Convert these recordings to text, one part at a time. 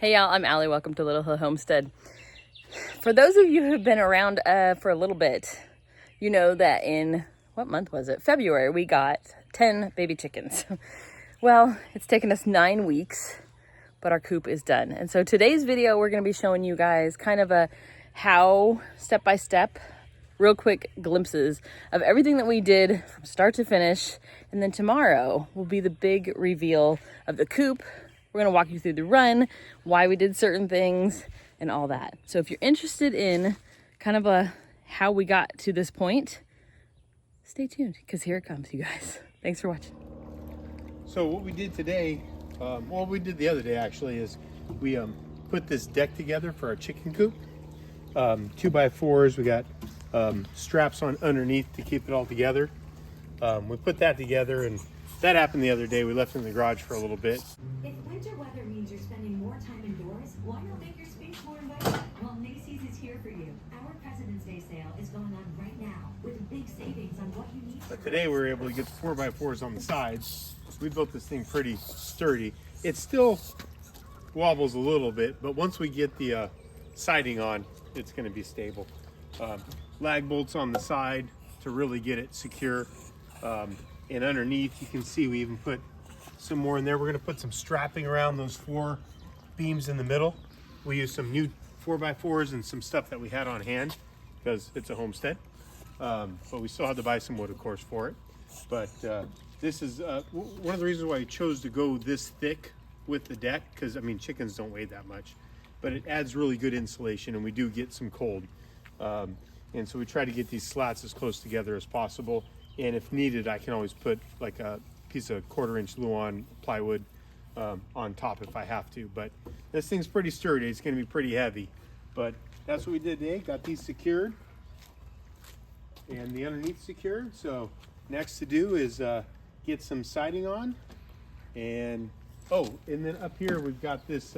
Hey y'all, I'm Ali. Welcome to Little Hill Homestead. For those of you who've been around for a little bit, you know that in, what month was it? February, we got 10 baby chickens. Well, it's taken us 9 weeks, but our coop is done. And so today's video, we're gonna be showing you guys kind of a how, step-by-step, real quick glimpses of everything that we did from start to finish. And then tomorrow will be the big reveal of the coop. We're gonna walk you through the run, why we did certain things, and all that. So if you're interested in kind of how we got to this point, stay tuned, because here it comes, you guys. Thanks for watching. So what we did today, what we did the other day actually, is we put this deck together for our chicken coop. 2x4s, we got straps on underneath to keep it all together. We put that together, and that happened the other day. We left it in the garage for a little bit. If winter weather means you're spending more time indoors, why not make your space more inviting? Well, Macy's is here for you. Our President's Day sale is going on right now with big savings on what you need. But today we were able to get the 4x4s on the sides. We built this thing pretty sturdy. It still wobbles a little bit, but once we get the siding on, it's going to be stable. Lag bolts on the side to really get it secure. And underneath, you can see we even put some more in there. We're going to put some strapping around those 4 beams in the middle. We used some new 4x4s and some stuff that we had on hand because it's a homestead. But we still had to buy some wood, of course, for it. But this is one of the reasons why we chose to go this thick with the deck, because I mean, chickens don't weigh that much, but it adds really good insulation, and we do get some cold. And so we try to get these slats as close together as possible. And if needed, I can always put like a piece of 1/4-inch Luan plywood on top if I have to. But this thing's pretty sturdy. It's going to be pretty heavy. But that's what we did today. Got these secured and the underneath secured. So next to do is get some siding on. And and then up here we've got this,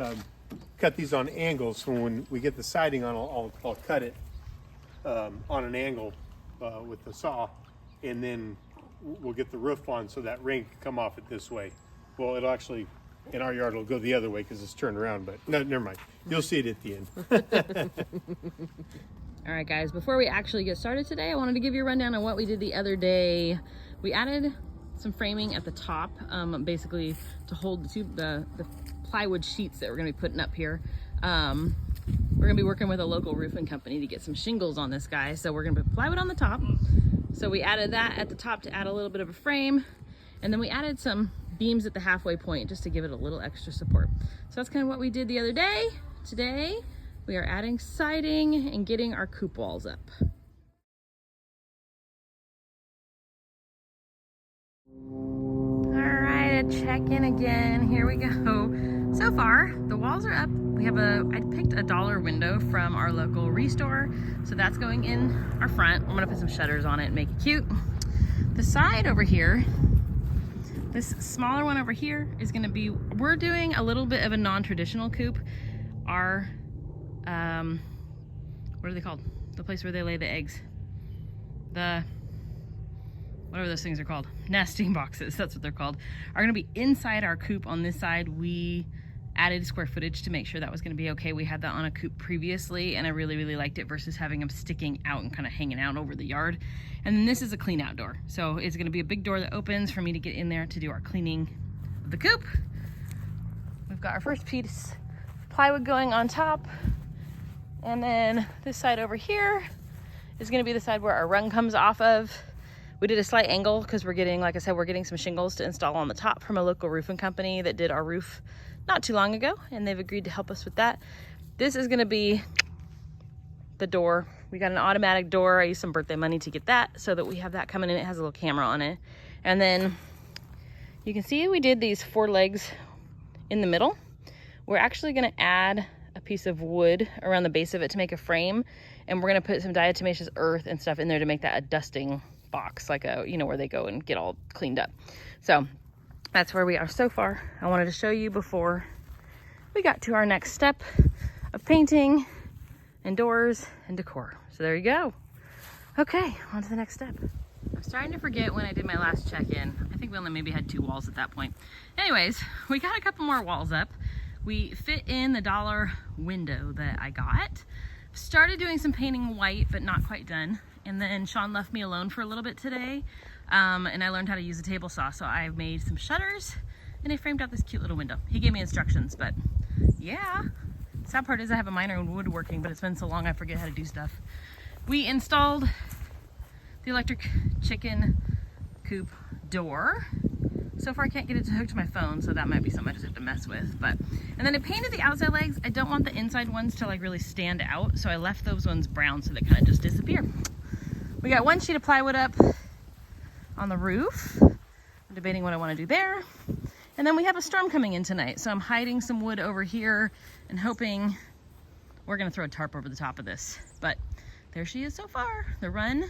cut these on angles. So when we get the siding on, I'll cut it on an angle with the saw. And then we'll get the roof on so that rain can come off it this way. Well, it'll actually, in our yard, it'll go the other way because it's turned around, but no, never mind. You'll see it at the end. All right, guys, before we actually get started today, I wanted to give you a rundown on what we did the other day. We added some framing at the top, basically to hold the plywood sheets that we're gonna be putting up here. We're gonna be working with a local roofing company to get some shingles on this guy. So we're gonna put plywood on the top. So we added that at the top to add a little bit of a frame. And then we added some beams at the halfway point just to give it a little extra support. So that's kind of what we did the other day. Today, we are adding siding and getting our coop walls up. All right, a check-in again. Here we go. So far, the walls are up. We have I picked a $1 window from our local restore. So that's going in our front. I'm gonna put some shutters on it and make it cute. The side over here, this smaller one over here is gonna be, we're doing a little bit of a non-traditional coop. Our, what are they called? The place where they lay the eggs. Whatever those things are called. Nesting boxes, that's what they're called. Are gonna be inside our coop on this side. We added square footage to make sure that was going to be okay. We had that on a coop previously, and I really, really liked it versus having them sticking out and kind of hanging out over the yard. And then this is a clean out door. So it's going to be a big door that opens for me to get in there to do our cleaning of the coop. We've got our first piece of plywood going on top. And then this side over here is going to be the side where our rung comes off of. We did a slight angle because we're getting, like I said, we're getting some shingles to install on the top from a local roofing company that did our roof not too long ago, and they've agreed to help us with that. This is gonna be the door. We got an automatic door. I used some birthday money to get that so that we have that coming in. It has a little camera on it. And then you can see we did these 4 legs in the middle. We're actually gonna add a piece of wood around the base of it to make a frame, and we're gonna put some diatomaceous earth and stuff in there to make that a dusting box, like a, you know, where they go and get all cleaned up. So that's where we are so far. I wanted to show you before we got to our next step of painting and doors and decor. So there you go. Okay, on to the next step. I was trying to forget when I did my last check-in. I think we only maybe had 2 walls at that point. Anyways, we got a couple more walls up. We fit in the dollar window that I got. Started doing some painting white, but not quite done. And then Shawn left me alone for a little bit today. And I learned how to use a table saw. So I made some shutters and I framed out this cute little window. He gave me instructions, but yeah. Sad part is I have a minor in woodworking, but it's been so long I forget how to do stuff. We installed the electric chicken coop door. So far I can't get it to hook to my phone, so that might be something I just have to mess with. But and then I painted the outside legs. I don't want the inside ones to like really stand out, so I left those ones brown so they kind of just disappear. We got one sheet of plywood up on the roof. I'm debating what I want to do there. And then we have a storm coming in tonight, so I'm hiding some wood over here and hoping we're gonna throw a tarp over the top of this. But there she is so far. The run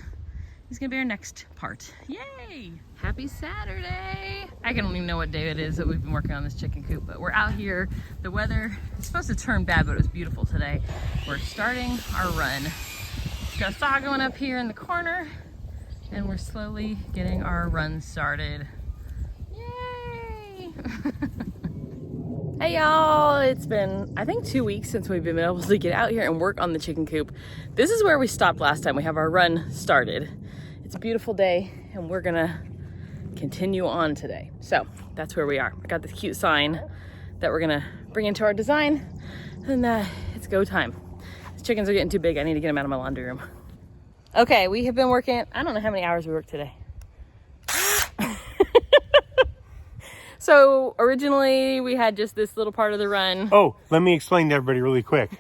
is gonna be our next part. Yay! Happy Saturday! I don't even know what day it is that we've been working on this chicken coop, but we're out here. The weather is supposed to turn bad, but it was beautiful today. We're starting our run. Got a saw going up here in the corner, and we're slowly getting our run started. Yay! Hey y'all, it's been, I think 2 weeks since we've been able to get out here and work on the chicken coop. This is where we stopped last time. We have our run started. It's a beautiful day and we're gonna continue on today. So that's where we are. I got this cute sign that we're gonna bring into our design, and it's go time. These chickens are getting too big. I need to get them out of my laundry room. Okay, we have been working, I don't know how many hours we worked today. So originally we had just this little part of the run. Oh, let me explain to everybody really quick.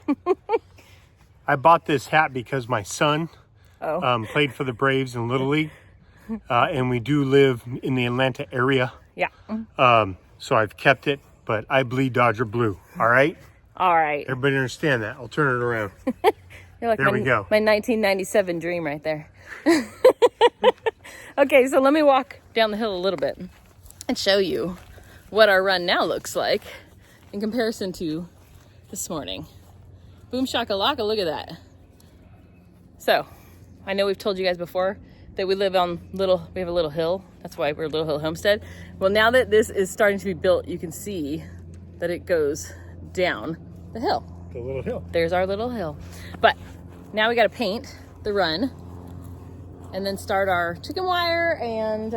I bought this hat because my son played for the Braves in Little League. And we do live in the Atlanta area. Yeah. So I've kept it, but I bleed Dodger blue. All right? All right. Everybody understand that. I'll turn it around. You're like there we go. My 1997 dream right there. Okay, so let me walk down the hill a little bit and show you what our run now looks like in comparison to this morning. Boom shakalaka, look at that. So, I know we've told you guys before that we live on we have a little hill. That's why we're Little Hill Homestead. Well, now that this is starting to be built, you can see that it goes down the hill. The little hill. There's our little hill. But now we gotta paint the run and then start our chicken wire and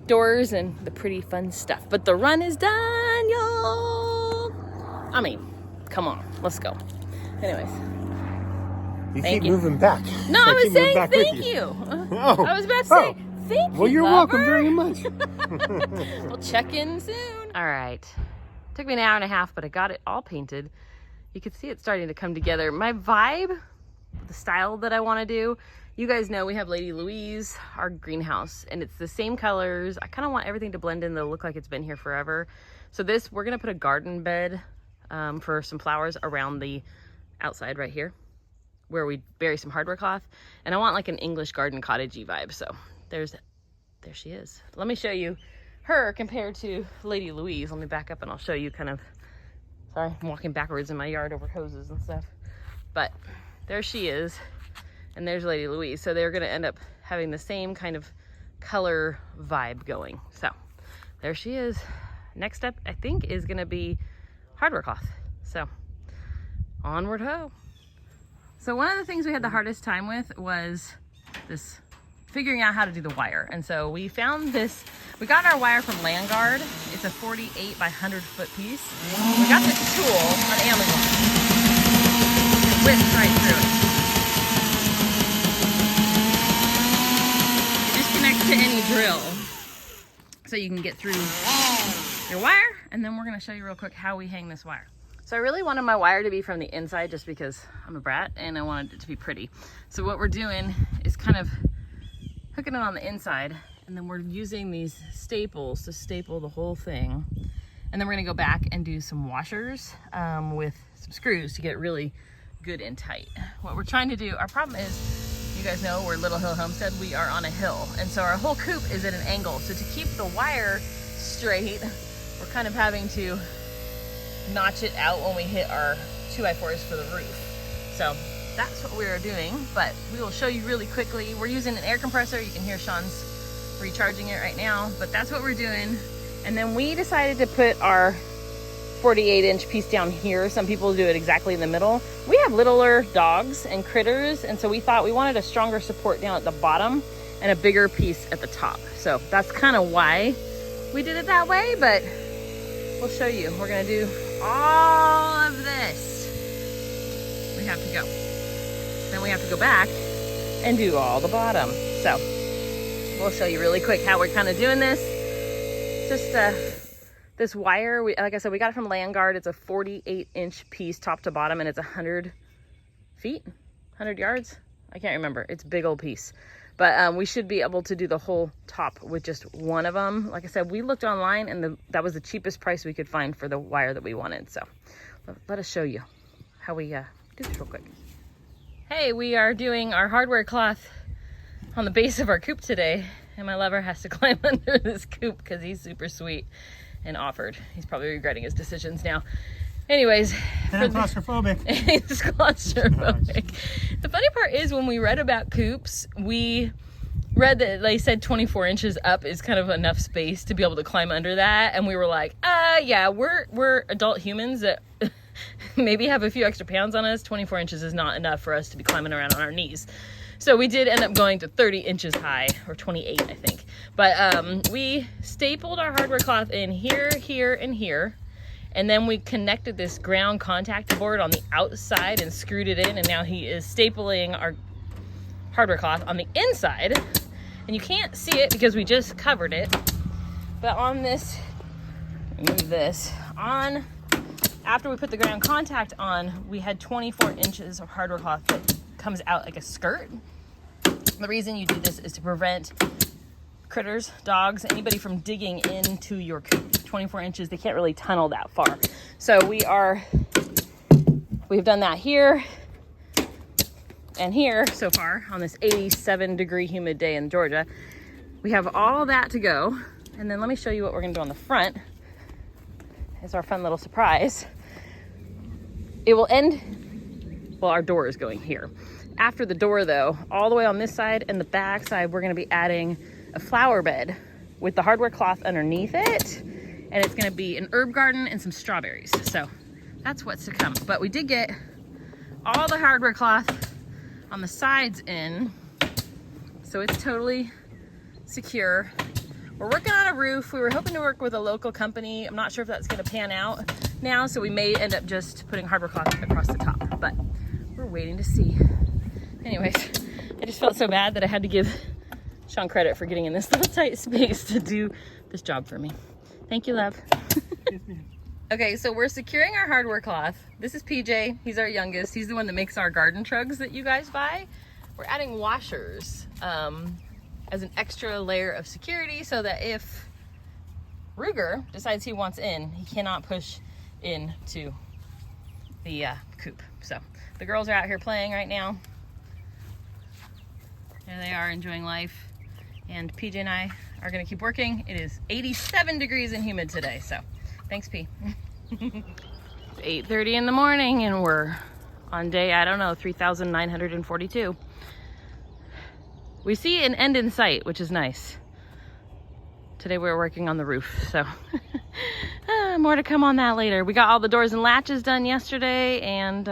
doors and the pretty fun stuff. But the run is done, y'all. I mean, come on, let's go. Anyways. You keep moving back. No, I was saying thank you. Oh. I was about to say thank you. Well, you're welcome very much. We'll check in soon. All right. Took me an hour and a half, but I got it all painted. You can see it starting to come together. My vibe, the style that I want to do, you guys know we have Lady Louise, our greenhouse, and it's the same colors. I kind of want everything to blend in to look like it's been here forever. So we're going to put a garden bed for some flowers around the outside right here, where we bury some hardware cloth. And I want like an English garden cottagey vibe. So there she is. Let me show you her compared to Lady Louise. Let me back up and I'll show you sorry, I'm walking backwards in my yard over hoses and stuff. But there she is. And there's Lady Louise. So they're gonna end up having the same kind of color vibe going. So there she is. Next up, I think, is gonna be hardware cloth. So onward ho. So one of the things we had the hardest time with was figuring out how to do the wire. And so we found this, we got our wire from Landguard. It's a 48 by 100 foot piece. We got this tool on Amazon. It whips right through it. It just connects to any drill. So you can get through your wire. And then we're gonna show you real quick how we hang this wire. So I really wanted my wire to be from the inside just because I'm a brat and I wanted it to be pretty. So what we're doing is kind of hooking it on the inside, and then we're using these staples to staple the whole thing. And then we're gonna go back and do some washers with some screws to get it really good and tight. What we're trying to do, our problem is, you guys know we're Little Hill Homestead, we are on a hill. And so our whole coop is at an angle. So to keep the wire straight, we're kind of having to notch it out when we hit our 2x4s for the roof. So that's what we are doing, but we will show you really quickly. We're using an air compressor. You can hear Shawn's recharging it right now, but that's what we're doing. And then we decided to put our 48-inch piece down here. Some people do it exactly in the middle. We have littler dogs and critters, and so we thought we wanted a stronger support down at the bottom and a bigger piece at the top. So that's kind of why we did it that way, but we'll show you. We're gonna do all of this. We have to go. Then we have to go back and do all the bottom. So we'll show you really quick how we're kind of doing this. Just this wire, like I said, we got it from Landguard. It's a 48-inch piece top to bottom, and it's 100 feet, 100 yards. I can't remember. It's a big old piece. But we should be able to do the whole top with just one of them. Like I said, we looked online, and that was the cheapest price we could find for the wire that we wanted. So let us show you how we do this real quick. Hey, we are doing our hardware cloth on the base of our coop today, and my lover has to climb under this coop because he's super sweet and offered. He's probably regretting his decisions now. Anyways. And I'm claustrophobic. He's claustrophobic. The funny part is when we read about coops, we read that they said 24 inches up is kind of enough space to be able to climb under that. And we were like, yeah, we're adult humans that maybe have a few extra pounds on us. 24 inches is not enough for us to be climbing around on our knees. So we did end up going to 30 inches high, or 28, I think. But we stapled our hardware cloth in here, here, and here. And then we connected this ground contact board on the outside and screwed it in. And now he is stapling our hardware cloth on the inside. And you can't see it because we just covered it. But on this, move this, after we put the ground contact on, we had 24 inches of hardware cloth that comes out like a skirt. The reason you do this is to prevent critters, dogs, anybody from digging into your coop. 24 inches, they can't really tunnel that far. So we've done that here and here so far on this 87-degree humid day in Georgia. We have all that to go. And then let me show you what we're gonna do on the front. It's our fun little surprise. It will end, well, our door is going here. After the door though, all the way on this side and the back side, we're gonna be adding a flower bed with the hardware cloth underneath it. And it's gonna be an herb garden and some strawberries. So that's what's to come. But we did get all the hardware cloth on the sides in, so it's totally secure. We're working on a roof. We were hoping to work with a local company. I'm not sure if that's gonna pan out now, so we may end up just putting hardware cloth across the top, but we're waiting to see. Anyways, I just felt so bad that I had to give Shawn credit for getting in this little tight space to do this job for me. Thank you, love. Okay, so we're securing our hardware cloth. This is PJ, he's our youngest. He's the one that makes our garden trugs that you guys buy. We're adding washers as an extra layer of security so that if Ruger decides he wants in, he cannot push into the coop. So the girls are out here playing right now. There they are, enjoying life. And PJ and I are gonna keep working. It is 87 degrees and humid today, so thanks, P. It's 8:30 in the morning and we're on day, I don't know, 3,942. We see an end in sight, which is nice. Today we're working on the roof, so more to come on that later. We got all the doors and latches done yesterday, and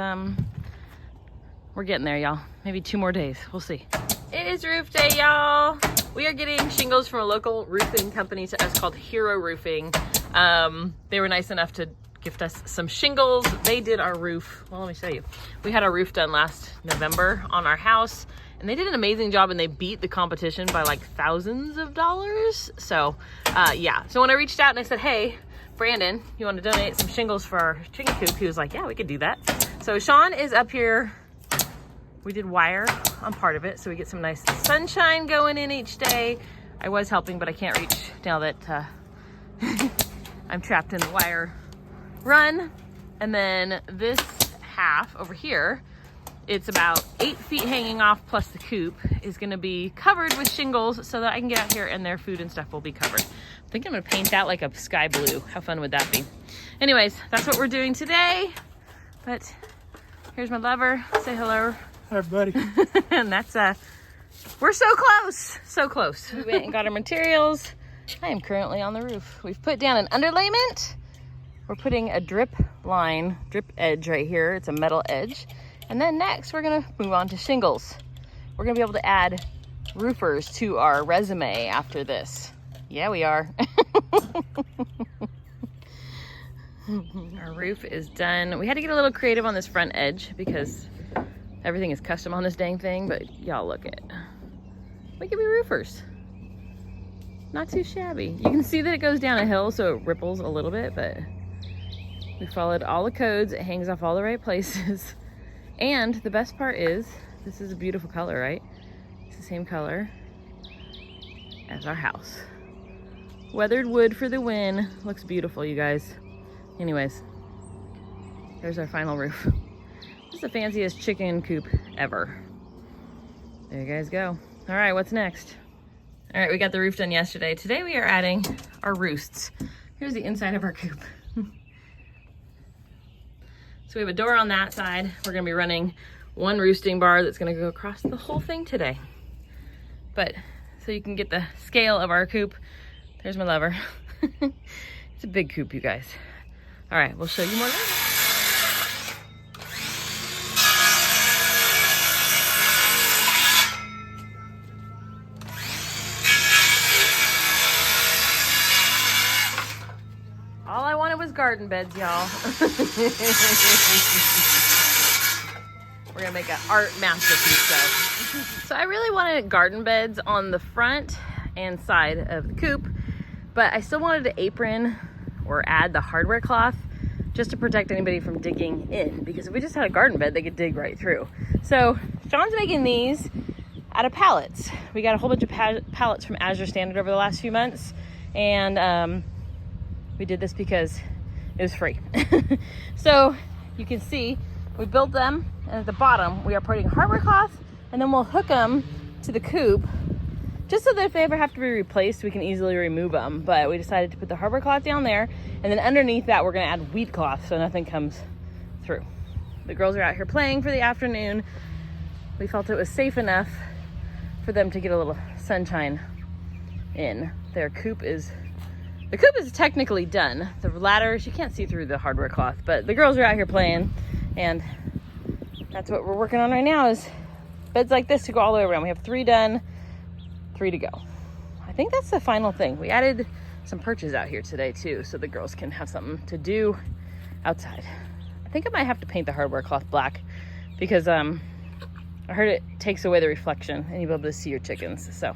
we're getting there, y'all. Maybe 2 more days, we'll see. It is roof day, y'all. We are getting shingles from a local roofing company to us called Hero Roofing. They were nice enough to gift us some shingles. They did our roof. Well, let me show you. We had our roof done last November on our house, and they did an amazing job, and they beat the competition by like thousands of dollars. So yeah, so when I reached out and I said, hey, Brandon, you want to donate some shingles for our chicken coop? He was like, yeah, we could do that. So Shawn is up here. We did wire on part of it, so we get some nice sunshine going in each day. I was helping, but I can't reach now that I'm trapped in the wire run. And then this half over here, it's about 8 feet hanging off, plus the coop is gonna be covered with shingles so that I can get out here and their food and stuff will be covered. I think I'm gonna paint that like a sky blue. How fun would that be? Anyways, that's what we're doing today. But here's my lover. Say hello. Hi, everybody. And that's we're so close, so close. We went and got our materials. I am currently on the roof. We've put down an underlayment we're putting a drip edge right here. It's a metal edge. And then next we're gonna move on to shingles. We're gonna be able to add roofers to our resume after this. Yeah, we are. Our roof is done. We had to get a little creative on this front edge because everything is custom on this dang thing, but y'all look at it. We could be roofers. Not too shabby. You can see that it goes down a hill, so it ripples a little bit, but we followed all the codes. It hangs off all the right places. And the best part is, this is a beautiful color, right? It's the same color as our house. Weathered wood for the win. Looks beautiful, you guys. Anyways, there's our final roof. This is the fanciest chicken coop ever. There you guys go. All right, what's next? All right, we got the roof done yesterday. Today we are adding our roosts. Here's the inside of our coop. So we have a door on that side. We're gonna be running one roosting bar that's gonna go across the whole thing today. But so you can get the scale of our coop, there's my lever. It's a big coop, you guys. All right, we'll show you more later. All I wanted was garden beds, y'all. We're gonna make an art masterpiece though. So I really wanted garden beds on the front and side of the coop, but I still wanted to apron or add the hardware cloth just to protect anybody from digging in, because if we just had a garden bed, they could dig right through. So Shawn's making these out of pallets. We got a whole bunch of pallets from Azure Standard over the last few months, and we did this because it was free. So you can see we built them, and at the bottom we are putting hardware cloth, and then we'll hook them to the coop just so that if they ever have to be replaced, we can easily remove them. But we decided to put the hardware cloth down there, and then underneath that we're gonna add weed cloth so nothing comes through. The girls are out here playing for the afternoon. We felt it was safe enough for them to get a little sunshine in. The coop is technically done. The ladders, you can't see through the hardware cloth, but the girls are out here playing, and that's what we're working on right now, is beds like this to go all the way around. We have 3 done, 3 to go. I think that's the final thing. We added some perches out here today too, so the girls can have something to do outside. I think I might have to paint the hardware cloth black because I heard it takes away the reflection and you'll be able to see your chickens. So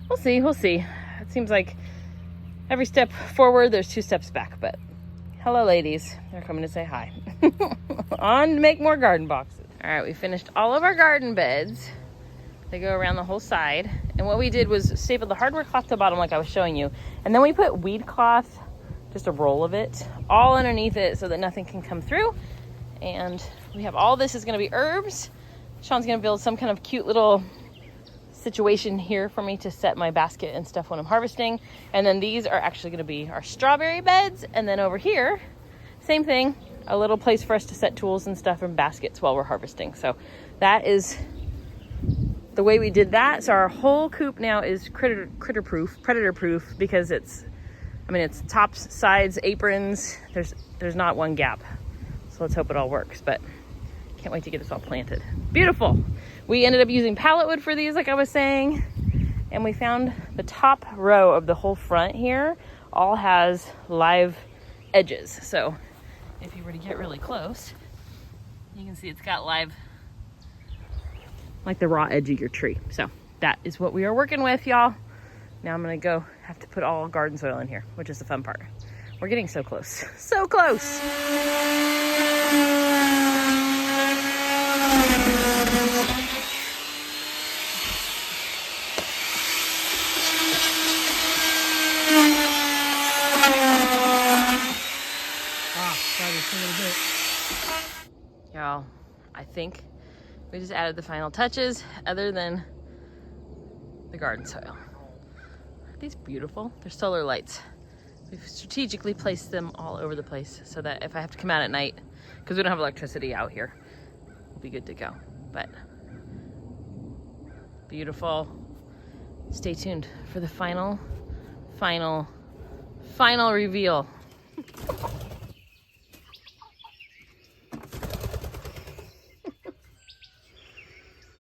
we'll see. It seems like every step forward, there's 2 steps back, but hello ladies, they're coming to say hi. On to make more garden boxes. All right, we finished all of our garden beds. They go around the whole side. And what we did was staple the hardware cloth to the bottom like I was showing you. And then we put weed cloth, just a roll of it, all underneath it so that nothing can come through. And we have all this is gonna be herbs. Shawn's gonna build some kind of cute little situation here for me to set my basket and stuff when I'm harvesting. And then these are actually gonna be our strawberry beds. And then over here, same thing, a little place for us to set tools and stuff and baskets while we're harvesting. So that is the way we did that. So our whole coop now is predator proof because it's tops, sides, aprons. There's not one gap. So let's hope it all works, but can't wait to get this all planted. Beautiful. We ended up using pallet wood for these, like I was saying, and we found the top row of the whole front here all has live edges. So if you were to get really close, you can see it's got live, like the raw edge of your tree. So that is what we are working with, y'all. Now I'm gonna have to put all garden soil in here, which is the fun part. We're getting so close, so close. Y'all, I think we just added the final touches other than the garden soil. Aren't these beautiful? They're solar lights. We've strategically placed them all over the place so that if I have to come out at night, because we don't have electricity out here, we'll be good to go. But beautiful. Stay tuned for the final reveal.